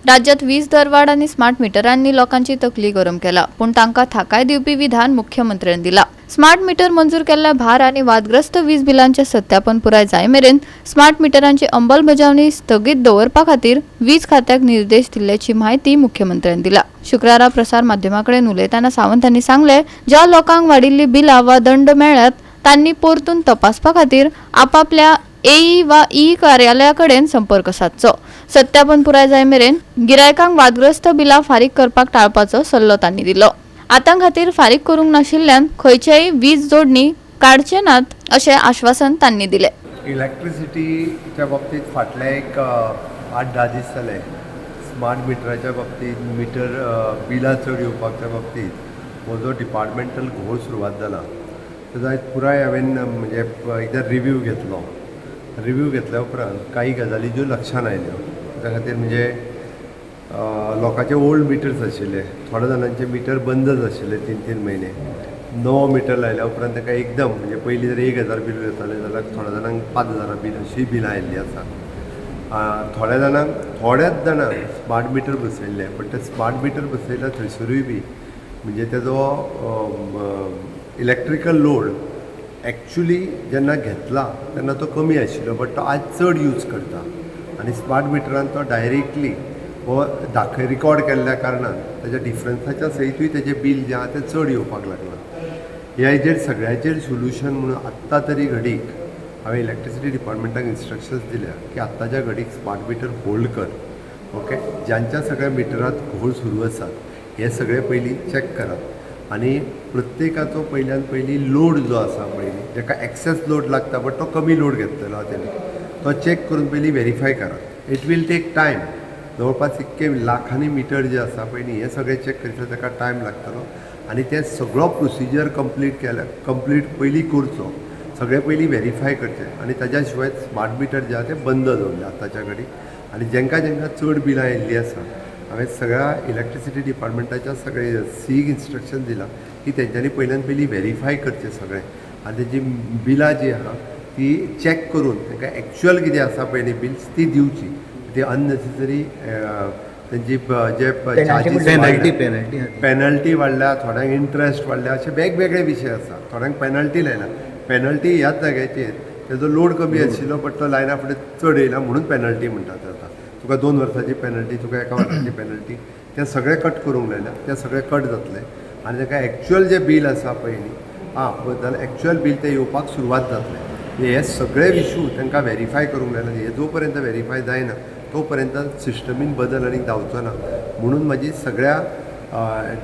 राज्यात वीज दरवाढ आणि स्मार्ट मीटरांनी लोकांची तकली गरम केला, पण तांकां थाकाय दिवपी विधान मुख्यमंत्र्यांनी दिला। स्मार्ट मीटर मंजूर केल्ल्या भार आणि वादग्रस्त वीज बिलांचे सत्यापन पुराय जाय मेरेन स्मार्ट मीटरांची अंमलबजावणी स्थगीत दवरपा खातीर वीज खात्याक निर्देश दिल्ल्याची माहिती मुख्यमंत्र्यांनी दिला। शुक्रारा प्रसार माध्यमांकडेन उलयतना सावंतांनी सांगले, ज्या लोकांक वाडिल्ली बिलां वा दंड मेळ्ळ्यात तांनी परतून तपासपा खातीर आपापल्या एई वा ई कार्यालयाकडेन संपर्क साधचो। सत्यापन पुराय जाय मेरेन गिरायकांक वादग्रस्त बिलां फारीक करपाक टाळपाचो सल्लो तांणी दिलो। आतां खातीर फारीक करूंक नाशिल्ल्यान खंयचेय वीज जोडणी काडचे नात अशें आश्वासन तांणी दिलें। इलेक्ट्रिसिटीच्या बाबतीत फाटले एक 8-10 दीस जाले स्मार्ट मिटराच्या बाबतीत मिटर बिलां चड येवपाच्या बाबतीत हो जो डिपार्टमेंटल घोळ सुरवात जाला ताचो पुराय हांवें म्हणजे एकदां रिव्ह्यू घेतल्या उपरांत काही गजाली ज्यो लक्षांत आयल्यो त्या खातीर म्हणजे लोकांचे ओल्ड मिटर्स आशिल्ले, थोड्या जाणांचे मिटर बंदच आशिल्ले 3-3 म्हयने। नवो मिटर लायल्या उपरांत ताका एकदम म्हणजे पयलीं जर 1000 बील येतालें जाल्यार थोड्या जाणांक 5000 बील अशीं बिलां आयिल्लीं आसा। थोड्याच जाणांक स्मार्ट मिटर बसयल्ले, पण ते स्मार्ट मिटर बसयल्या थंयसरूय बी म्हणजे तेजो इलेक्ट्रिकल लोड एक्चुली जेन्ना घेतला तेन्ना तो कमी आशिल्लो, बट तो आज चड यूज करता आनी स्मार्ट मिटरान तो डायरेक्टली हो रिकॉर्ड केल्ल्या कारणान ताच्या डिफरन्साच्या सयतूय तेजें बील जें आहा तें चड येवपाक लागलां। ह्या सगळ्याचेर सोल्युशन म्हणून आत्तां तरी घडीक हांवें इलेक्ट्रिसिटी डिपार्टमेंटाक इन्स्ट्रक्शन्स दिल्या की आत्ताच्या घडीक स्मार्ट मिटर होल्ड कर, ओके। ज्यांच्या सगळ्या मिटरांत घोळ सुरू आसात हे सगळे पयलीं चॅक करात आनी प्रत्येकाचो पयल्यान पयलीं लोड जो आसा पयलीं जाका एक्सेस लोड लागता बट तो कमी लोड घेतलेलो तेणी तो चॅक करून पयलीं व्हेरीफाय करात। इट वील टेक टायम, जवळपास इतके लाखांनी मिटर जे आसा पयलीं हे सगळे चॅक करता ताका टायम लागतलो आनी ते सगळो प्रोसिजर कंप्लीट पयलीं करचो, सगळे पयलीं व्हेरीफाय करचें आनी ताज्या शिवाय स्मार्ट मिटर जे आहा ते बंद दवरले आतांच्या घडीक। आनी जेंका चड बिलां येयल्लीं आसा हांवें सगळ्या इलेक्ट्रिसिटी डिपार्टमेंटाच्या सगळे सीक इन्स्ट्रक्शन दिलां की तेंच्यांनी पयली व्हेरीफाय करचें सगळें आनी तेजी बिलां जी आहा ती चॅक करून तांकां एक्चुअल कितें आसा पळय न्ही बिल्स ती दिवची। ती अननेसेसरी तेंची जे पेनल्टी वाडल्या, थोड्यांक इंट्रस्ट वाडल्या, अशे वेगवेगळे विशय आसा। थोड्यांक पेनल्टी लायला, पेनल्टी ह्याच जाग्याचेर तेजो लोड कमी आशिल्लो बट तो लायना फुडें चड येयला म्हणून पेनल्टी म्हणटात। आतां तुका 2 वर्सांची पेनल्टी, तुका 1 वर्साची पेनल्टी, ते सगळे कट करूंक लायल्या, ते सगळे कट जातले आनी ताका एक्चुअल जे बील आसा पळय न्ही जाल्यार एक्चुअल बील ते येवपाक सुरवात जातले। हे सगळे इशू तांकां व्हेरीफाय करूंक लायला। हे जो पर्यंत व्हेरीफाय जायना तो पर्यंत सिस्टमीन बदल आनी जावचो ना म्हणून म्हाजी सगळ्या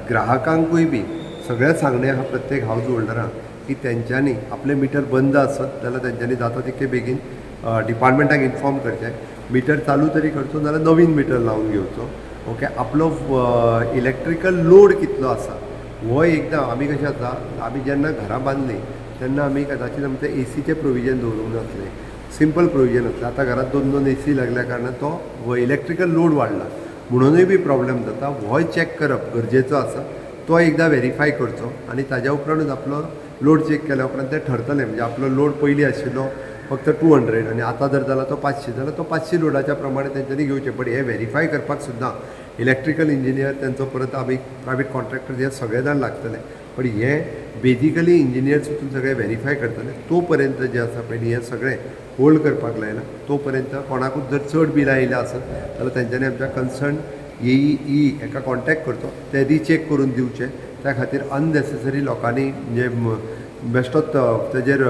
ग्राहकांकूय बी सगळें सांगणें आहा प्रत्येक हावज होल्डरांक की तेंच्यांनी आपले मिटर बंद आसत जाल्यार तेंच्यांनी जाता तितके बेगीन डिपार्टमेंटाक इन्फॉर्म करचें, मिटर चालू तरी करचो जाल्यार नवीन मिटर लावन घेवचो, ओके। आपलो इलेक्ट्रिकल लोड कितलो आसा हो एकदां आमी कशें आसा, आमी जेन्ना घरां बांदलीं तेन्ना आमी कदाचित आमचें एसीचें प्रोविजन दवरूंक नासलें, सिंपल प्रोविजन आसलें। आतां घरांत 2-2 एसी लागल्या कारणान तो इलेक्ट्रिकल लोड वाडला म्हणूनय बी प्रॉब्लेम जाता। होय चॅक करप गरजेचो आसा, तो एकदां व्हेरीफाय करचो आनी ताज्या उपरांतूच आपलो लोड चॅक केल्या उपरांत तें ठरतलें। म्हणजे आपलो लोड पयलीं आशिल्लो फक्त 200 आनी आतां जर जाला तो 500 जाल्यार तो 500 लोडाच्या प्रमाणे तेंच्यांनी घेवचें। पण हे व्हेरीफाय करपाक सुद्दां इलेक्ट्रिकल इंजिनियर तेंचो परत आमी प्रायवेट कॉन्ट्रॅक्टर हे सगळे जाण लागतले, पण हे बेजिकली इंजिनियर्स वचून सगळे व्हेरीफाय करतले। तो पर्यंत जे आसा पळय हे सगळे होल्ड करपाक लायला। तो पर्यंत कोणाकूच जर चड बिलां आयल्या आसत जाल्यार तेंच्यांनी आमच्या कन्सर्न ई हेका कॉन्टॅक्ट करचो, ते रिचेक करून दिवचे। त्या खातीर अननेसेसरी लोकांनी म्हणजे बेश्टोच तेजेर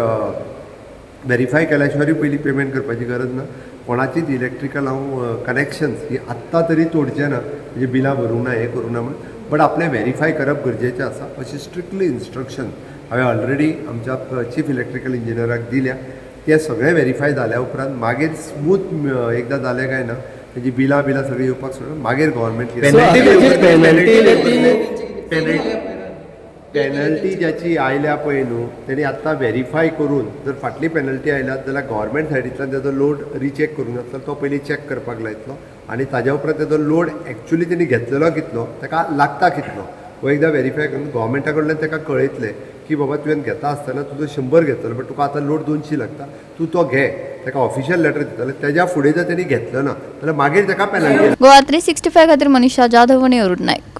व्हेरीफाय केल्या शिवाय पयलीं पेमेंट करपाची गरज ना। कोणाचीच इलेक्ट्रिकल कनेक्शन्स ही आत्तां तरी तोडचे ना, म्हणजे बिलां भरूंक ना, हे करूं ना म्हणून, बट आपलें व्हेरीफाय करप गरजेचें आसा अशी स्ट्रिक्टली इन्स्ट्रक्शन हांवें ऑलरेडी आमच्या चीफ इलेक्ट्रिकल इंजिनियराक दिल्या। ते सगळे व्हेरीफाय जाल्या उपरांत मागीर स्मूथ एकदां जालें काय ना तेजी बिलां सगळीं येवपाक सुरू मागीर गव्हर्मेंट पेनल्टी ज्याची आयल्या पळय न्हू तेणी आत्तां व्हेरीफाय करून जर फाटली पेनल्टी आयल्यात जाल्यार गव्हर्मेंट सायडींतल्यान तेजो लोड रिचेक करूंक नासलो, तो पयलीं चॅक करपाक लायतलो आनी ताज्या उपरांत तेजो लोड एक्चुली तेणी घेतलेलो कितलो, ताका लागता कितलो हो एकदां व्हेरीफाय करून गव्हर्मेंटा कडल्यान ताका कळयतलें की बाबा तुवें घेता आसतना तुजो 100 घेतलो बट तुका आतां लोड 200 लागता, तूं तो घे ताका ऑफिशियल लेटर दितले तेज्या फुडें जर तेणी घेतलो ना जाल्यार मागीर ताका पेनल्टी गोवा 365 खातीर मनीषा जाधव आनी अरुण नायक.